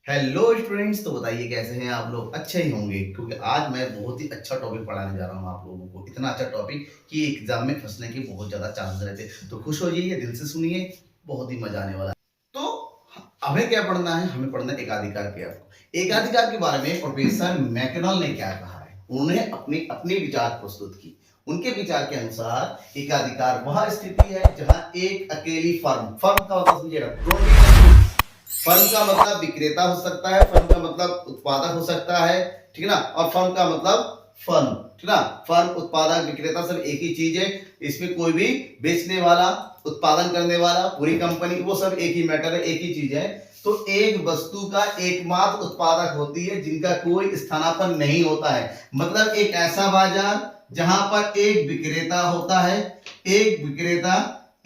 Hello students. तो बताइए कैसे हैं आप लोग। अच्छे ही होंगे क्योंकि आज मैं बहुत ही अच्छा टॉपिक पढ़ाने जा रहा हूँ आप लोगों को। इतना अच्छा टॉपिक कि एग्जाम में फंसने के बहुत ज्यादा चांस रहते हैं। तो खुश हो जाइए, दिल से सुनिए, बहुत ही मजा आने वाला है। तो हमें क्या पढ़ना है? हमें पढ़ना है एकाधिकार के आपको। एकाधिकार के बारे में प्रोफेसर मैकडॉनल्ड ने क्या कहा है? उन्होंने अपने अपने विचार प्रस्तुत की। उनके विचार के अनुसार एकाधिकार वह स्थिति है जहां एक अकेली फर्म, फर्म का मतलब समझिएगा, फर्म का मतलब विक्रेता हो सकता है, फर्म का मतलब उत्पादक हो सकता है, ठीक है ना। और फर्म का मतलब फर्म, ठीक है ना। फर्म, उत्पादक, विक्रेता सब एक ही चीज है। इसमें कोई भी बेचने वाला, उत्पादन करने वाला, पूरी कंपनी, वो सब एक ही मैटर है, एक ही चीज है। तो एक वस्तु का एकमात्र उत्पादक होती है जिनका कोई स्थानापन्न नहीं होता है। मतलब एक ऐसा बाजार जहां पर एक विक्रेता होता है, एक विक्रेता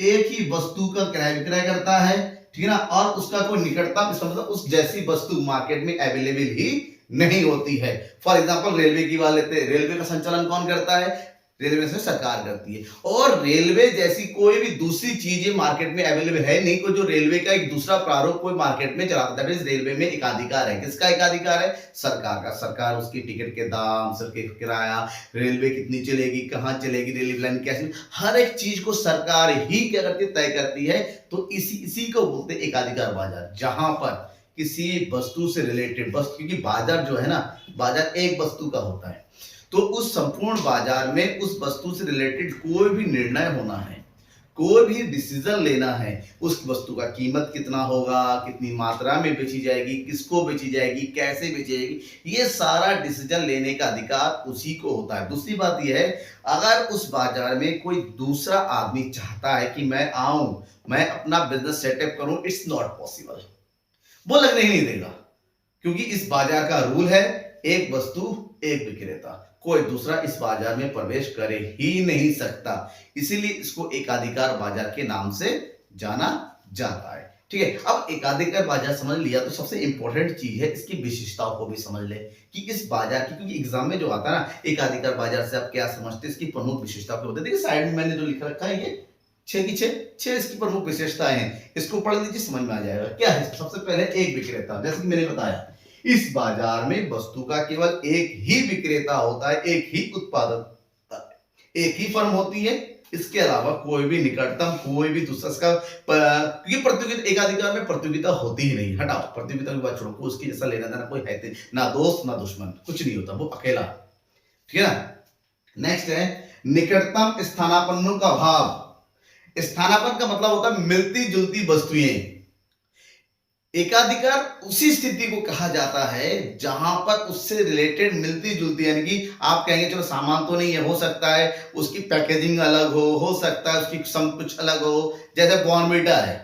एक ही वस्तु का क्रय विक्रय करता है, ठीक है ना। और उसका कोई निकटतम, इसका मतलब उस जैसी वस्तु मार्केट में अवेलेबल ही नहीं होती है। फॉर एग्जांपल रेलवे की बात लेते हैं। रेलवे का संचालन कौन करता है? रेलवे से सरकार करती है। और रेलवे जैसी कोई भी दूसरी चीजें मार्केट में अवेलेबल है नहीं। को जो रेलवे का एक दूसरा प्रारूप कोई मार्केट में चलाता है, रेलवे में एकाधिकार है। किसका एकाधिकार है? सरकार का। सरकार उसकी टिकट के दाम, सबके किराया, रेलवे कितनी चलेगी, कहां चलेगी, रेलवे लाइन कैसी, हर एक चीज को सरकार ही क्या करती है? तय करती है। तो इसी को बोलते हैं एकाधिकार बाजार, जहां पर किसी वस्तु से रिलेटेड वस्तु, क्योंकि बाजार जो है ना, बाजार एक वस्तु का होता है। तो उस संपूर्ण बाजार में उस वस्तु से रिलेटेड कोई भी निर्णय होना है, कोई भी डिसीजन लेना है, उस वस्तु का कीमत कितना होगा, कितनी मात्रा में बेची जाएगी, किसको बेची जाएगी, कैसे बेची जाएगी, ये सारा डिसीजन लेने का अधिकार उसी को होता है। दूसरी बात यह है, अगर उस बाजार में कोई दूसरा आदमी चाहता है कि मैं आऊं, मैं अपना बिजनेस सेटअप करूं, इट्स नॉट पॉसिबल। वो लगने ही नहीं देगा, क्योंकि इस बाजार का रूल है एक वस्तु एक विक्रेता। कोई दूसरा इस बाजार में प्रवेश करे ही नहीं सकता। इसीलिए इसको एकाधिकार बाजार के नाम से जाना जाता है। ठीक है, अब एकाधिकार बाजार समझ लिया तो सबसे इंपॉर्टेंट चीज है इसकी विशेषताओं को भी समझ ले कि इस बाजार की, क्योंकि एग्जाम में जो आता है ना, एकाधिकार बाजार से आप क्या समझते हैं, इसकी प्रमुख विशेषता क्या होती है। देखिए साइड में मैंने जो लिख रखा है, ये छह की छह इसकी प्रमुख विशेषताएं हैं। इसको पढ़ लीजिए, समझ में आ जाएगा क्या है। सबसे पहले एक विक्रेता, जैसे कि मैंने बताया, इस बाजार में वस्तु का केवल एक ही विक्रेता होता है, एक ही उत्पादक, एक ही फर्म होती है। इसके अलावा कोई भी निकटतम, कोई भी दूसरा इसका, क्योंकि प्रतियोगिता, एकाधिकार में प्रतियोगिता होती ही नहीं। हटाओ प्रतियोगिता की बात छोड़ो, उसकी जैसा लेना देना कोई है ना, दोस्त ना दुश्मन, कुछ नहीं होता, वो अकेला। ठीक है ना। नेक्स्ट है निकटतम स्थानापन्नों का अभाव। स्थानापन्न का मतलब होता है मिलती जुलती वस्तुएं। एकाधिकार उसी स्थिति को कहा जाता है जहां पर उससे रिलेटेड मिलती जुलती, यानी कि आप कहेंगे चलो सामान तो नहीं है, हो सकता है उसकी पैकेजिंग अलग हो सकता है उसकी सम कुछ अलग हो। जैसे बॉर्नविटा है,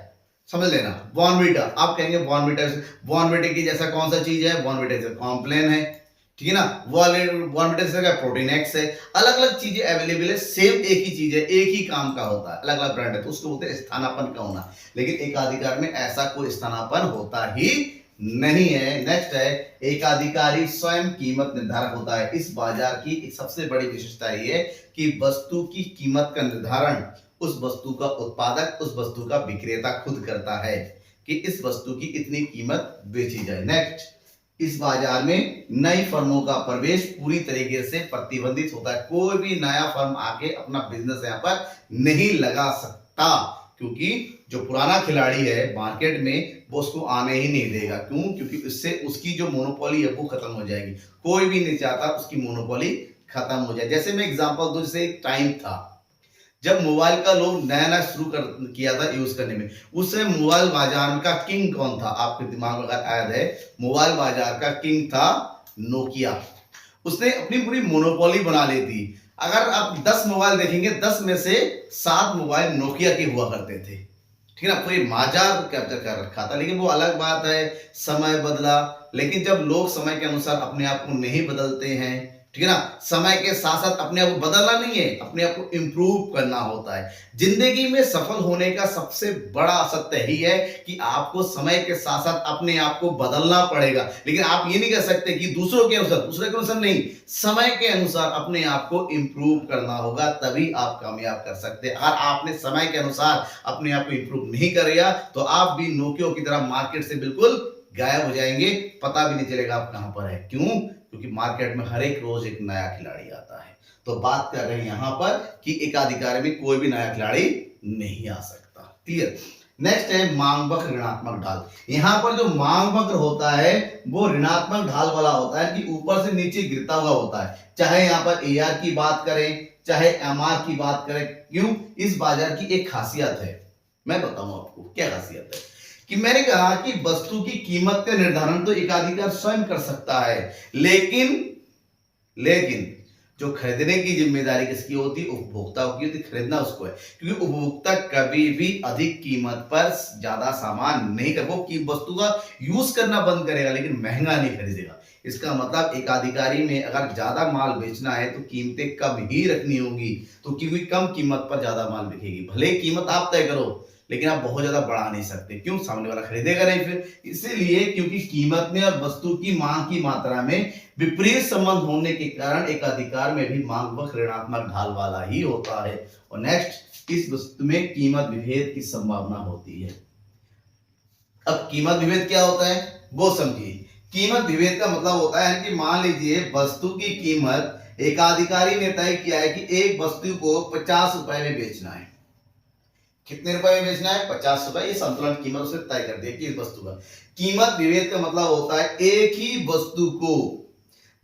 समझ लेना, बॉर्नविटा आप कहेंगे बॉर्नविटा की जैसा कौन सा चीज है? बॉर्नविटा जैसा कॉम्प्लेन है, ठीक है ना। बॉर्नविटा जैसा प्रोटीन एक्स है। अलग अलग चीजें अवेलेबल है, सेम एक ही चीज है, एक ही काम का होता है, अलग अलग ब्रांड है, तो उसको बोलते हैं स्थानापन्न का होना। लेकिन एकाधिकार में ऐसा कोई स्थानापन्न होता ही नहीं है। नेक्स्ट है एकाधिकारी स्वयं कीमत निर्धारक होता है। इस बाजार की एक सबसे बड़ी विशेषता ये है कि वस्तु की कीमत का निर्धारण उस वस्तु का उत्पादक, उस वस्तु का विक्रेता खुद करता है कि इस वस्तु की इतनी कीमत बेची जाए। नेक्स्ट, इस बाजार में नई फर्मों का प्रवेश पूरी तरीके से प्रतिबंधित होता है। कोई भी नया फर्म आके अपना बिजनेस यहां पर नहीं लगा सकता, क्योंकि जो पुराना खिलाड़ी है मार्केट में वो उसको आने ही नहीं देगा। क्यों? क्योंकि इससे उसकी जो मोनोपोली है वो खत्म हो जाएगी। कोई भी नहीं चाहता उसकी मोनोपोली खत्म हो जाए। जैसे मैं एग्जांपल दूं, जैसे एक टाइम था जब मोबाइल का लोग नया नया शुरू किया था यूज करने में, उस समय मोबाइल बाजार का किंग कौन था? आपके दिमाग में अगर याद है, मोबाइल बाजार का किंग था नोकिया। उसने अपनी पूरी मोनोपोली बना ली थी। अगर आप 10 मोबाइल देखेंगे, 10 में से 7 मोबाइल नोकिया के हुआ करते थे, ठीक है ना। पूरी बाजार कैप्चर कर रखा था। लेकिन वो अलग बात है, समय बदला। लेकिन जब लोग समय के अनुसार अपने आप को नहीं बदलते हैं, ठीक है ना, समय के साथ साथ अपने आप को बदलना नहीं है, अपने आप को इंप्रूव करना होता है। जिंदगी में सफल होने का सबसे बड़ा सत्य ही है कि आपको समय के साथ साथ अपने आप को बदलना पड़ेगा। लेकिन आप ये नहीं कर सकते कि दूसरों के अनुसार नहीं, समय के अनुसार अपने आप को इंप्रूव करना होगा, तभी आप कामयाब कर सकते हैं। अगर आपने समय के अनुसार अपने आप को इंप्रूव नहीं किया तो आप भी नोकिया की तरह मार्केट से बिल्कुल गायब हो जाएंगे, पता भी नहीं चलेगा आप कहां पर है। क्यों? क्योंकि मार्केट में हर एक रोज एक नया खिलाड़ी आता है। तो बात कर रहे हैं यहां पर कि एकाधिकार में कोई भी नया खिलाड़ी नहीं आ सकता। क्लियर? नेक्स्ट है मांग वक्र ऋणात्मक ढाल। यहां पर जो मांग वक्र होता है वो ऋणात्मक ढाल वाला होता है कि ऊपर से नीचे गिरता हुआ होता है। चाहे यहां पर एआर की बात करें, चाहे एमआर की बात करें। क्यों? इस बाजार की एक खासियत है, मैं बताऊं आपको क्या खासियत है। कि मैंने कहा कि वस्तु की कीमत का निर्धारण तो एकाधिकार स्वयं कर सकता है, लेकिन जो खरीदने की जिम्मेदारी किसकी होती है? उपभोक्ता की होती। खरीदना उसको है, क्योंकि उपभोक्ता कभी भी अधिक कीमत पर ज्यादा सामान नहीं कर, वो वस्तु का यूज करना बंद करेगा लेकिन महंगा नहीं खरीदेगा। इसका मतलब एकाधिकारी में अगर ज्यादा माल बेचना है तो कीमतें कम ही रखनी होंगी, तो क्योंकि कम कीमत पर ज्यादा माल बिकेगी। भले कीमत आप तय करो लेकिन आप बहुत ज्यादा बढ़ा नहीं सकते। क्यों? सामने वाला खरीदेगा नहीं फिर। इसीलिए क्योंकि कीमत में और वस्तु की मांग की मात्रा में विपरीत संबंध होने के कारण एकाधिकार में भी मांग वक्र ऋणात्मक ढाल वाला ही होता है। और नेक्स्ट, इस वस्तु में कीमत विभेद की संभावना होती है। अब कीमत विभेद क्या होता है वो समझिए। कीमत विभेद का मतलब होता है कि मान लीजिए वस्तु की कीमत एकाधिकारी ने तय किया है कि एक वस्तु को 50 रुपए में बेचना है। कितने रुपए में बेचना है? 50 रुपए। ये संतुलन कीमत उसने तय कर दिया कि इस वस्तु का। कीमत विभेद का मतलब होता है एक ही वस्तु को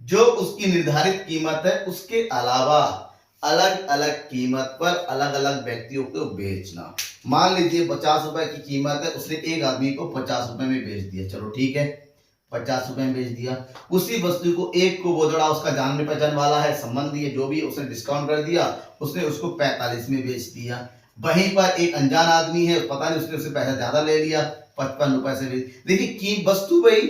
जो उसकी निर्धारित कीमत है उसके अलावा अलग अलग कीमत पर अलग अलग व्यक्तियों को बेचना। मान लीजिए 50 रुपए की कीमत है, उसने एक आदमी को 50 रुपए में बेच दिया। चलो ठीक है, 50 रुपए में बेच दिया। उसी वस्तु को एक को बोझड़ा, उसका जानने पहचान वाला है, संबंधी है, जो भी, उसने डिस्काउंट कर दिया, उसने उसको 45 में बेच दिया। वहीं पर एक अनजान आदमी है, पता नहीं उसने पैसा ज्यादा ले लिया, 55 रुपए से बेच। देखिए वस्तु वही,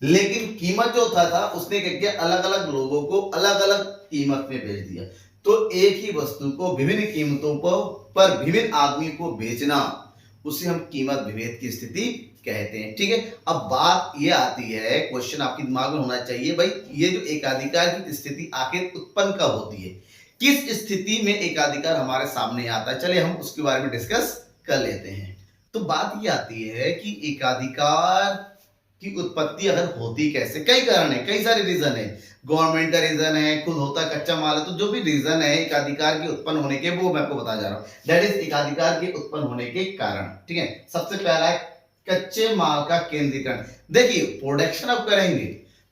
लेकिन कीमत जो था उसने क्या किया? अलग अलग लोगों को अलग अलग कीमत में बेच दिया। तो एक ही वस्तु को विभिन्न कीमतों पर विभिन्न आदमी को बेचना, उसे हम कीमत विभेद की स्थिति कहते हैं। ठीक है, अब बात ये आती है, क्वेश्चन आपके दिमाग में होना चाहिए भाई, ये जो एकाधिकार की स्थिति आखिर उत्पन्न कब होती है? किस स्थिति में एकाधिकार हमारे सामने आता है? चलिए हम उसके बारे में डिस्कस कर लेते हैं। तो बात ये आती है कि एकाधिकार की उत्पत्ति अगर होती कैसे? कई कारण है, कई सारे रीजन है। गवर्नमेंट का रीजन है, खुद होता कच्चा माल है। तो जो भी रीजन है एकाधिकार के उत्पन्न होने के, वो मैं आपको बता जा रहा हूं। दैट इज एकाधिकार के उत्पन्न होने के कारण। ठीक है, सबसे पहला है कच्चे माल का केंद्रीकरण। देखिए प्रोडक्शन आप करेंगे,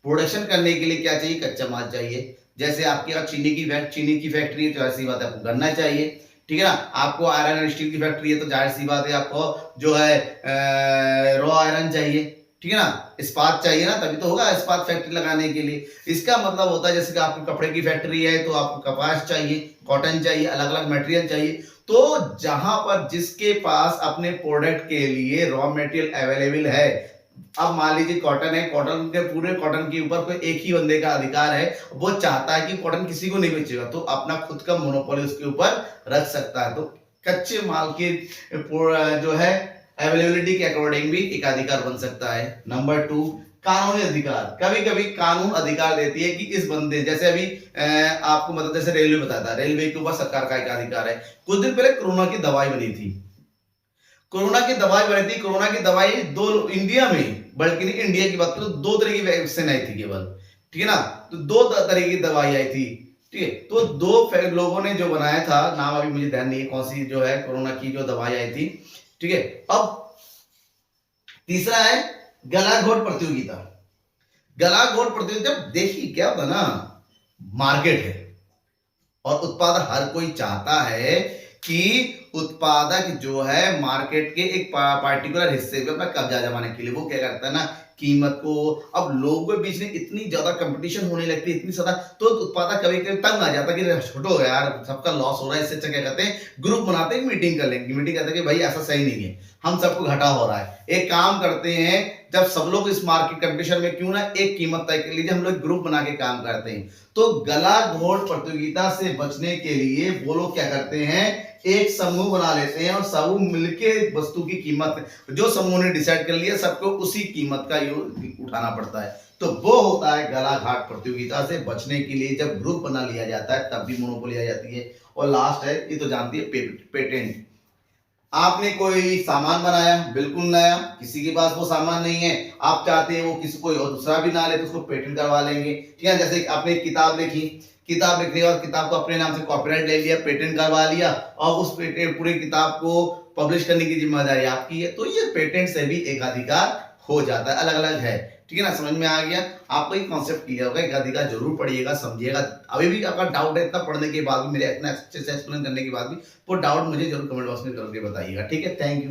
प्रोडक्शन करने के लिए क्या चाहिए? कच्चा माल चाहिए। जैसे आपके यहाँ चीनी की फैक्ट्री है तो ऐसी बात है आपको गन्ना चाहिए। ठीक है ना, आपको आयरन एंड स्टील की फैक्ट्री है तो जाहिर सी बात है आपको जो है रॉ आयरन चाहिए। ठीक है ना, इस्पात चाहिए ना, तभी तो होगा इस्पात फैक्ट्री लगाने के लिए। इसका मतलब होता है जैसे कि आपकी कपड़े की फैक्ट्री है तो आपको कपास चाहिए, कॉटन चाहिए, अलग अलग मटेरियल चाहिए। तो जहां पर जिसके पास अपने प्रोडक्ट के लिए रॉ मटेरियल अवेलेबल है, अब मान लीजिए कॉटन है, कॉटन के पूरे कॉटन के ऊपर कोई एक ही बंदे का अधिकार है, वो चाहता है कि कॉटन किसी को नहीं बेचेगा, तो अपना खुद का मोनोपोली उसके ऊपर रख सकता है। तो कच्चे माल के जो है अवेलेबिलिटी के अकॉर्डिंग भी एकाधिकार बन सकता है। नंबर 2, कानूनी अधिकार। कभी कभी कानून अधिकार देती है कि इस बंदे, जैसे अभी आपको मतलब जैसे रेलवे बताता है, रेलवे के ऊपर सरकार का एकाधिकार है। कुछ दिन पहले कोरोना की दवाई बनी थी, कोरोना की दवाई बनी थी। कोरोना की दवाई दो इंडिया में, बल्कि नहीं इंडिया की बात करो, 2 तरह की वैक्सीन आई थी केवल। ठीक है ना, तो 2 तरह की दवाई आई थी। ठीक है, तो 2 लोगों ने जो बनाया था, नाम अभी मुझे ध्यान नहीं है कौन सी जो है कोरोना की जो दवाई आई थी। ठीक है, अब तीसरा है गला घोट प्रतियोगिता। गला घोट प्रतियोगिता, देखिए क्या होता ना, मार्केट है और उत्पादक हर कोई चाहता है कि उत्पादक जो है मार्केट के एक पार्टिकुलर हिस्से पे अपना कब्जा जमाने के लिए वो क्या करता है ना, कीमत को, अब लोगों के बीच में इतनी ज्यादा कंपटीशन होने लगती है, इतनी ज्यादा, तो उत्पादक कभी कभी तंग आ जाता है कि छोटो यार सबका लॉस हो रहा है, इससे अच्छा क्या करते हैं ग्रुप बनाते हैं, मीटिंग कर लेंगे, मीटिंग करते हैं कि भाई ऐसा सही नहीं है, हम सबको घाटा हो रहा है, एक काम करते हैं, जब सब लोग इस मार्केट कंपटीशन में क्यों ना एक कीमत तय कर लीजिए, हम लोग ग्रुप बना के काम करते हैं। तो गला घोट प्रतियोगिता से बचने के लिए वो लोग क्या करते हैं, एक समूह बना लेते हैं और समूह मिलके वस्तु की कीमत, जो समूह ने डिसाइड कर लिया, सबको उसी कीमत का उठाना पड़ता है। तो वो होता है गला घाट प्रतियोगिता से बचने के लिए जब ग्रुप बना लिया जाता है तब भी मोनोपोली आ जाती है। और लास्ट है, ये तो जानती है, पेटेंट। आपने कोई सामान बनाया बिल्कुल नया, किसी के पास वो सामान नहीं है, आप चाहते हैं वो किसी कोई और दूसरा भी ना ले तो उसको पेटेंट करवा लेंगे। ठीक है, जैसे आपने एक किताब लिखी, किताब लिखने के बाद किताब को अपने नाम से कॉपीराइट ले लिया, पेटेंट करवा लिया और उस पेटेंट पूरी किताब को पब्लिश करने की जिम्मेदारी आपकी है, तो ये पेटेंट से भी एक अधिकार हो जाता है, अलग अलग है। ठीक है ना, समझ में आ गया आपको, ये कॉन्सेप्ट क्लियर होगा। एक अधिकार जरूर पढ़िएगा, समझिएगा। अभी भी आपका डाउट है इतना पढ़ने के बाद भी, मेरे इतना अच्छे से एक्सप्लेन करने के बाद भी, वो डाउट मुझे जरूर कमेंट बॉक्स में करके बताइएगा। ठीक है, थैंक यू।